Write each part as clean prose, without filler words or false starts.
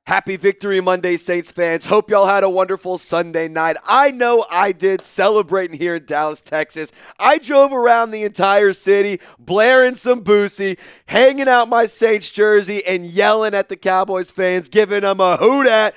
Happy Victory Monday, Saints fans. Hope y'all had a wonderful Sunday night. I know I did, celebrating here in Dallas, Texas. I drove around the entire city, blaring some Boosie, hanging out my Saints jersey, and yelling at the Cowboys fans, giving them a who dat,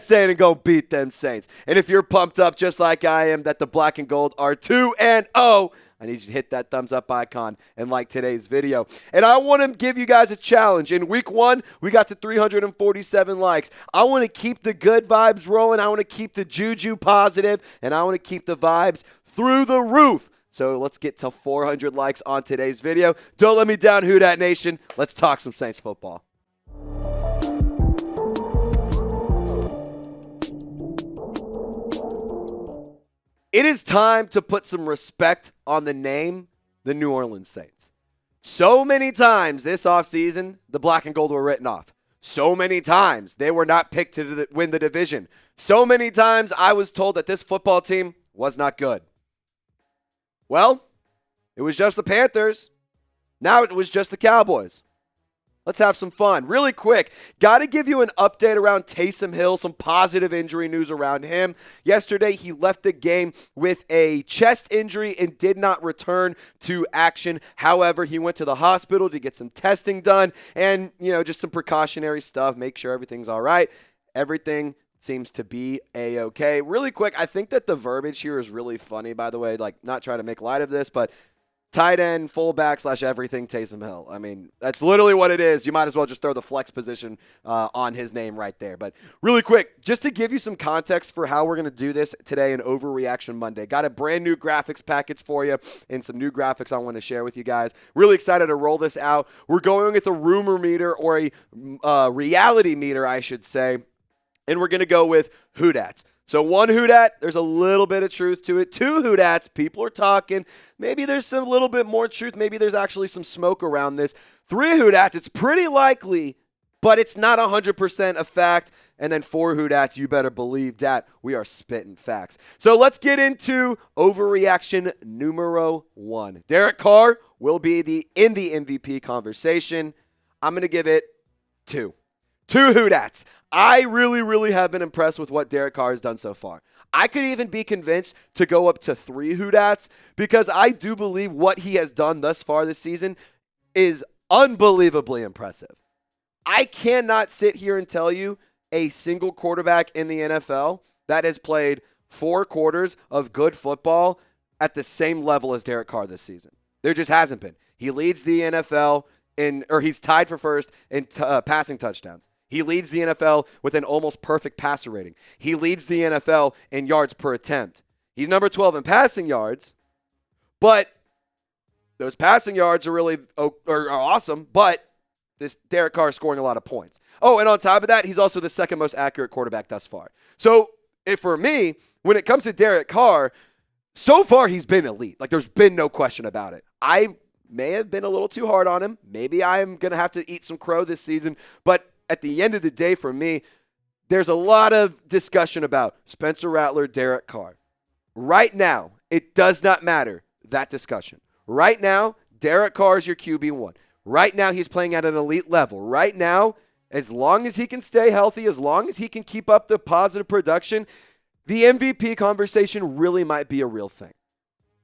saying and go beat them Saints. And if you're pumped up just like I am that the black and gold are 2-0, I need you to hit that thumbs up icon and like today's video. And I want to give you guys a challenge. In week 1, we got to 347 likes. I want to keep the good vibes rolling. I want to keep the juju positive, and I want to keep the vibes through the roof. So let's get to 400 likes on today's video. Don't let me down, Who Dat Nation. Let's talk some Saints football. It is time to put some respect on the name, the New Orleans Saints. So many times this offseason, the black and gold were written off. So many times they were not picked to win the division. So many times I was told that this football team was not good. Well, it was just the Panthers. Now it was just the Cowboys. Let's have some fun. Really quick, got to give you an update around Taysom Hill, some positive injury news around him. Yesterday, he left the game with a chest injury and did not return to action. However, he went to the hospital to get some testing done and, just some precautionary stuff, make sure everything's all right. Everything seems to be A-okay. Really quick, I think that the verbiage here is really funny, by the way, not trying to make light of this, but tight end, fullback / everything, Taysom Hill. I mean, that's literally what it is. You might as well just throw the flex position on his name right there. But really quick, just to give you some context for how we're going to do this today in Overreaction Monday. Got a brand new graphics package for you and some new graphics I want to share with you guys. Really excited to roll this out. We're going with a rumor meter or a reality meter, I should say. And we're going to go with Who Dats. So 1 Who Dat, there's a little bit of truth to it. 2 Who Dats, people are talking. Maybe there's a little bit more truth. Maybe there's actually some smoke around this. 3 Who Dats, it's pretty likely, but it's not 100% a fact. And then 4 Who Dats, you better believe that we are spitting facts. So let's get into Overreaction numero 1. Derek Carr will be in the MVP conversation. I'm going to give it 2. 2 Who Dats. I really, really have been impressed with what Derek Carr has done so far. I could even be convinced to go up to 3 Who Dats because I do believe what he has done thus far this season is unbelievably impressive. I cannot sit here and tell you a single quarterback in the NFL that has played 4 quarters of good football at the same level as Derek Carr this season. There just hasn't been. He leads the NFL he's tied for first in passing touchdowns. He leads the NFL with an almost perfect passer rating. He leads the NFL in yards per attempt. He's number 12 in passing yards, but those passing yards are awesome, but this Derek Carr is scoring a lot of points. Oh, and on top of that, he's also the second most accurate quarterback thus far. So for me, when it comes to Derek Carr, so far he's been elite. There's been no question about it. I may have been a little too hard on him. Maybe I'm going to have to eat some crow this season, but at the end of the day, for me, there's a lot of discussion about Spencer Rattler, Derek Carr. Right now, it does not matter, that discussion. Right now, Derek Carr is your QB1. Right now, he's playing at an elite level. Right now, as long as he can stay healthy, as long as he can keep up the positive production, the MVP conversation really might be a real thing.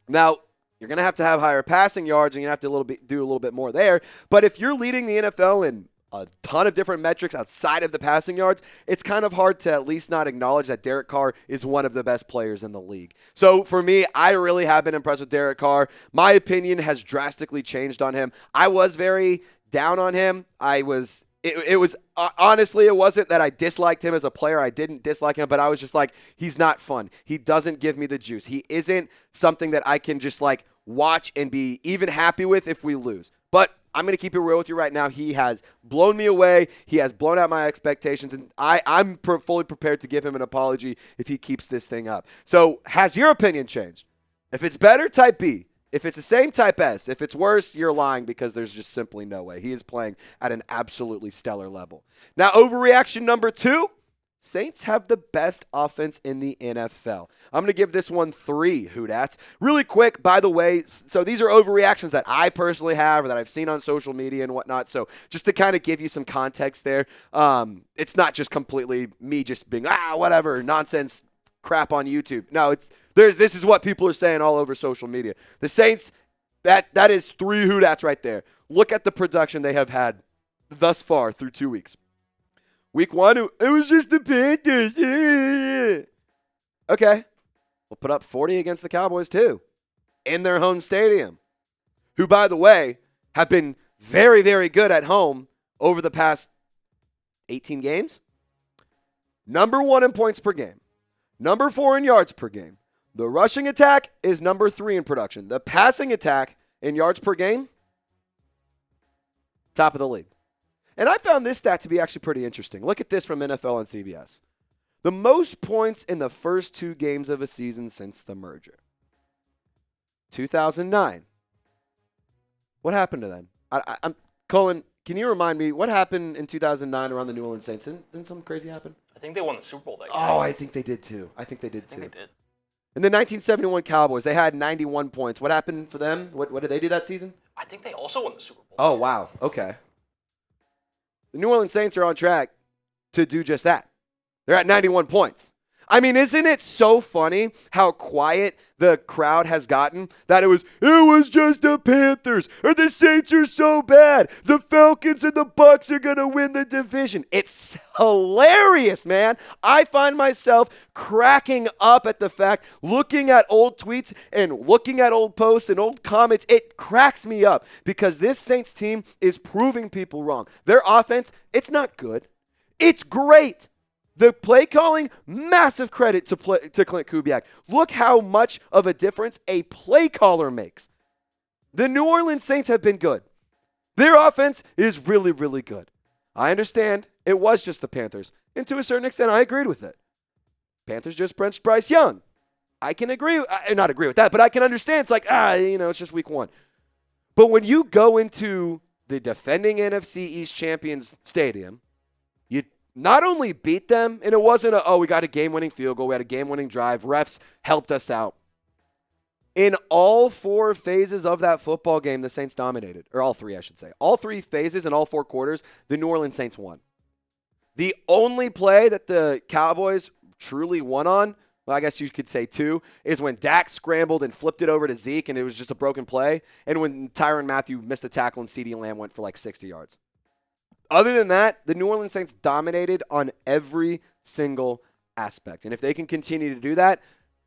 Now, you're going to have higher passing yards, and you're going to have to do a little bit more there. But if you're leading the NFL in a ton of different metrics outside of the passing yards, it's kind of hard to at least not acknowledge that Derek Carr is one of the best players in the league. So for me, I really have been impressed with Derek Carr. My opinion has drastically changed on him. I was very down on him. Honestly, it wasn't that I disliked him as a player. I didn't dislike him, but I was just like, he's not fun. He doesn't give me the juice. He isn't something that I can just watch and be even happy with if we lose. But I'm going to keep it real with you right now. He has blown me away. He has blown out my expectations, and I'm fully prepared to give him an apology if he keeps this thing up. So has your opinion changed? If it's better, type B. If it's the same, type S. If it's worse, you're lying because there's just simply no way. He is playing at an absolutely stellar level. Now, overreaction number 2, Saints have the best offense in the NFL. I'm going to give this one 3 Hoodats. Really quick, by the way, so these are overreactions that I personally have or that I've seen on social media and whatnot. So just to kind of give you some context there, it's not just completely me just being, whatever, nonsense crap on YouTube. No, this is what people are saying all over social media. The Saints, that is 3 Hoodats right there. Look at the production they have had thus far through 2 weeks. Week 1, it was just the Panthers. Okay. We'll put up 40 against the Cowboys, too, in their home stadium, who, by the way, have been very, very good at home over the past 18 games. Number 1 in points per game. Number 4 in yards per game. The rushing attack is number 3 in production. The passing attack in yards per game, top of the league. And I found this stat to be actually pretty interesting. Look at this from NFL and CBS. The most points in the first 2 games of a season since the merger. 2009. What happened to them? I'm Colin, can you remind me what happened in 2009 around the New Orleans Saints? Didn't something crazy happen? I think they won the Super Bowl that year. Oh, I think they did too. I think they did. In the 1971 Cowboys, they had 91 points. What happened for them? What did they do that season? I think they also won the Super Bowl. Oh, wow. Okay. The New Orleans Saints are on track to do just that. They're at 91 points. I mean, isn't it so funny how quiet the crowd has gotten? That it was just the Panthers, or the Saints are so bad. The Falcons and the Bucs are going to win the division. It's hilarious, man. I find myself cracking up at the fact, looking at old tweets and looking at old posts and old comments. It cracks me up because this Saints team is proving people wrong. Their offense, it's not good. It's great. The play calling, massive credit to Klint Kubiak. Look how much of a difference a play caller makes. The New Orleans Saints have been good. Their offense is really, really good. I understand it was just the Panthers, and to a certain extent, I agreed with it. Panthers just benched Bryce Young. I can not agree with that, but I can understand. It's like, it's just week 1. But when you go into the defending NFC East champions stadium, you not only beat them, and it wasn't we got a game-winning field goal, we had a game-winning drive, refs helped us out. In all 4 phases of that football game, the Saints dominated, or all 3, I should say. All 3 phases and all 4 quarters, the New Orleans Saints won. The only play that the Cowboys truly won on, well, I guess you could say 2, is when Dak scrambled and flipped it over to Zeke, and it was just a broken play, and when Tyrann Mathieu missed the tackle and CeeDee Lamb went for like 60 yards. Other than that, the New Orleans Saints dominated on every single aspect. And if they can continue to do that,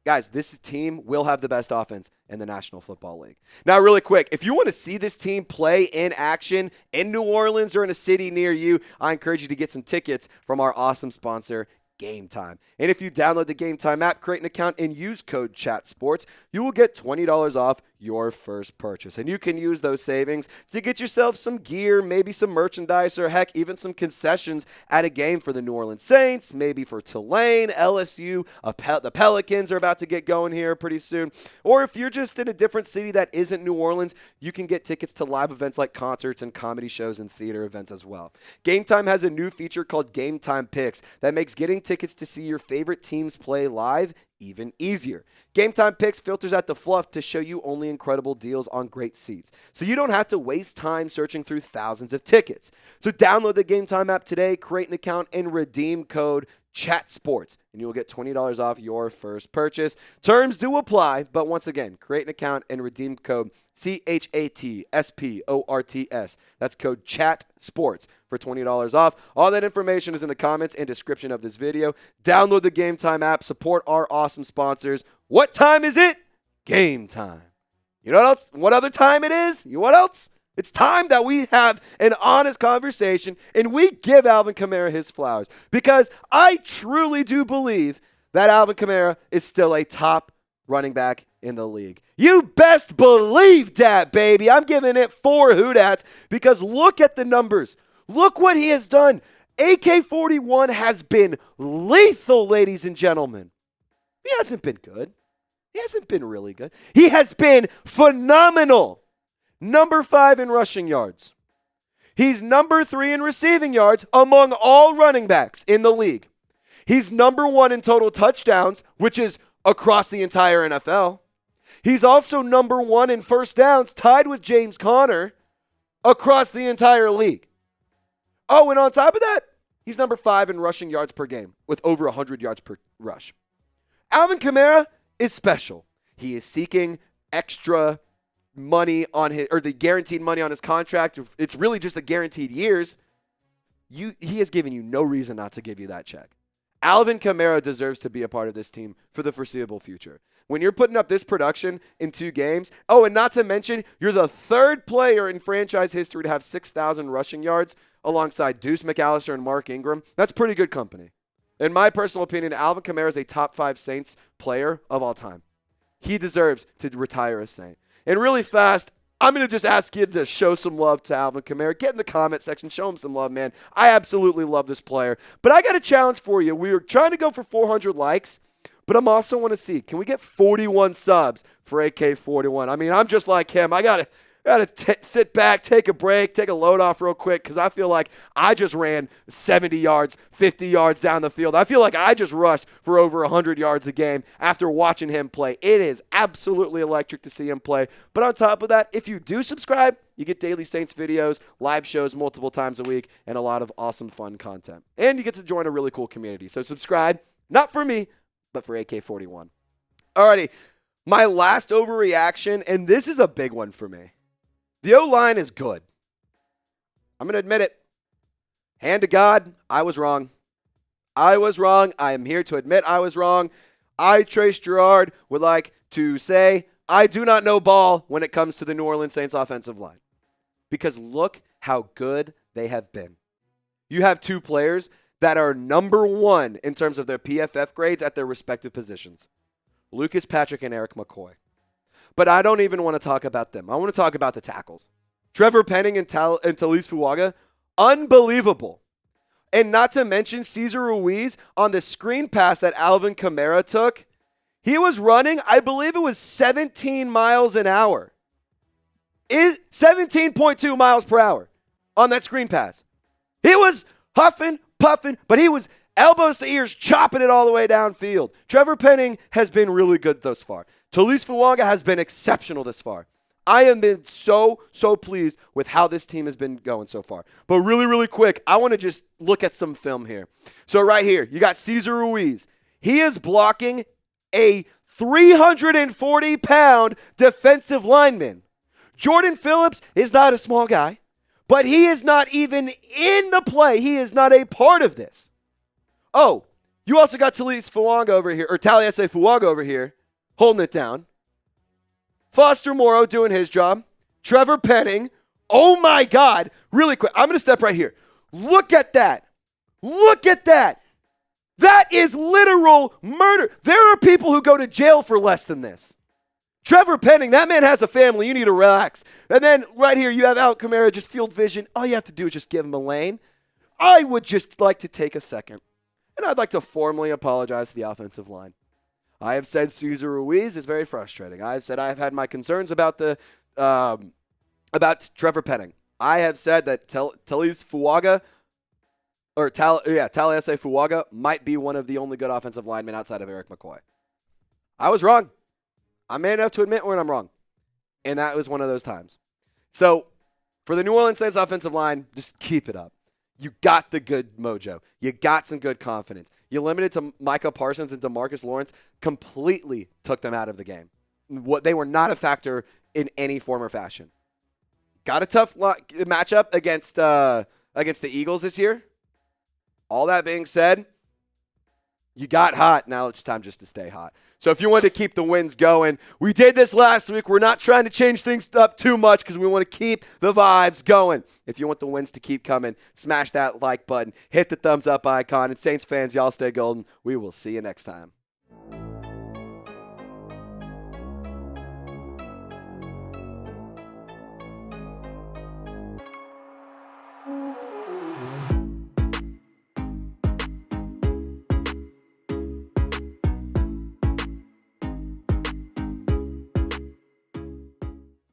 guys, this team will have the best offense in the National Football League. Now, really quick, if you want to see this team play in action in New Orleans or in a city near you, I encourage you to get some tickets from our awesome sponsor, Game Time. And if you download the Game Time app, create an account, and use code CHATSPORTS, you will get $20 off your first purchase. And you can use those savings to get yourself some gear, maybe some merchandise, or heck, even some concessions at a game for the New Orleans Saints, maybe for Tulane, LSU, the Pelicans are about to get going here pretty soon. Or if you're just in a different city that isn't New Orleans, you can get tickets to live events like concerts and comedy shows and theater events as well. Game Time has a new feature called Game Time Picks that makes getting tickets to see your favorite teams play live even easier. Game Time Picks filters out the fluff to show you only incredible deals on great seats, so you don't have to waste time searching through thousands of tickets. So download the Game Time app today, create an account, and redeem code CHATSPORTS, and you will get $20 off your first purchase. Terms do apply, but once again, create an account and redeem code CHATSPORTS. That's code CHATSPORTS for $20 off. All that information is in the comments and description of this video. Download the Game Time app. Support our awesome sponsors. What time is it? Game time. You know what else? What other time it is? You know what else? It's time that we have an honest conversation and we give Alvin Kamara his flowers, because I truly do believe that Alvin Kamara is still a top running back in the league. You best believe that, baby. I'm giving it 4 Hoodats because look at the numbers. Look what he has done. AK-41 has been lethal, ladies and gentlemen. He hasn't been good. He hasn't been really good. He has been phenomenal. Number 5 in rushing yards. He's number 3 in receiving yards among all running backs in the league. He's number 1 in total touchdowns, which is across the entire NFL. He's also number 1 in first downs, tied with James Conner across the entire league. Oh, and on top of that, he's number 5 in rushing yards per game with over 100 yards per rush. Alvin Kamara is special. He is seeking extra money on his, or the guaranteed money on his contract. It's really just the guaranteed years. He has given you no reason not to give you that check. Alvin Kamara deserves to be a part of this team for the foreseeable future. When you're putting up this production in 2 games, oh, and not to mention, you're the 3rd player in franchise history to have 6,000 rushing yards alongside Deuce McAllister and Mark Ingram. That's pretty good company. In my personal opinion, Alvin Kamara is a top 5 Saints player of all time. He deserves to retire a Saint. And really fast, I'm going to just ask you to show some love to Alvin Kamara. Get in the comment section. Show him some love, man. I absolutely love this player. But I got a challenge for you. We were trying to go for 400 likes, but I'm also want to see, can we get 41 subs for AK41? I mean, I'm just like him. I got to sit back, take a break, take a load off real quick because I feel like I just ran 70 yards, 50 yards down the field. I feel like I just rushed for over 100 yards a game after watching him play. It is absolutely electric to see him play. But on top of that, if you do subscribe, you get daily Saints videos, live shows multiple times a week, and a lot of awesome fun content. And you get to join a really cool community. So subscribe, not for me, but for AK41. Alrighty, my last overreaction, and this is a big one for me. The O-line is good. I'm going to admit it. Hand to God, I was wrong. I am here to admit I was wrong. I, Trace Girouard, would like to say I do not know ball when it comes to the New Orleans Saints offensive line. Because look how good they have been. You have 2 players that are number 1 in terms of their PFF grades at their respective positions. Lucas Patrick and Eric McCoy. But I don't even want to talk about them. I want to talk about the tackles. Trevor Penning and Talise Fuaga, unbelievable. And not to mention Cesar Ruiz on the screen pass that Alvin Kamara took. He was running, I believe it was 17 miles an hour. 17.2 miles per hour on that screen pass. He was huffing, puffing, but he was elbows to ears, chopping it all the way downfield. Trevor Penning has been really good thus far. Talise Fuaga has been exceptional this far. I have been so pleased with how this team has been going so far. But really quick, I want to just look at some film here. So right here, you got Cesar Ruiz. He is blocking a 340-pound defensive lineman. Jordan Phillips is not a small guy, but he is not even in the play. He is not a part of this. Oh, you also got Talise Fuaga over here, or Talise Fuaga over here, holding it down. Foster Morrow doing his job. Trevor Penning. Oh, my God. Really quick. I'm going to step right here. Look at that. Look at that. That is literal murder. There are people who go to jail for less than this. Trevor Penning, that man has a family. You need to relax. And then right here, you have Alvin Kamara, just field vision. All you have to do is just give him a lane. I would just like to take a second, and I'd like to formally apologize to the offensive line. I have said Cesar Ruiz is very frustrating. I have said I have had my concerns about about Trevor Penning. I have said that Talise Fuaga, or Talise Fuaga might be one of the only good offensive linemen outside of Eric McCoy. I was wrong. I'm man enough to admit when I'm wrong. And that was one of those times. So for the New Orleans Saints offensive line, just keep it up. You got the good mojo. You got some good confidence. You limited to Micah Parsons and DeMarcus Lawrence, completely took them out of the game. They were not a factor in any form or fashion. Got a tough matchup against the Eagles this year. All that being said, you got hot. Now it's time just to stay hot. So if you want to keep the wins going, we did this last week. We're not trying to change things up too much because we want to keep the vibes going. If you want the wins to keep coming, smash that like button, hit the thumbs up icon. And Saints fans, y'all stay golden. We will see you next time.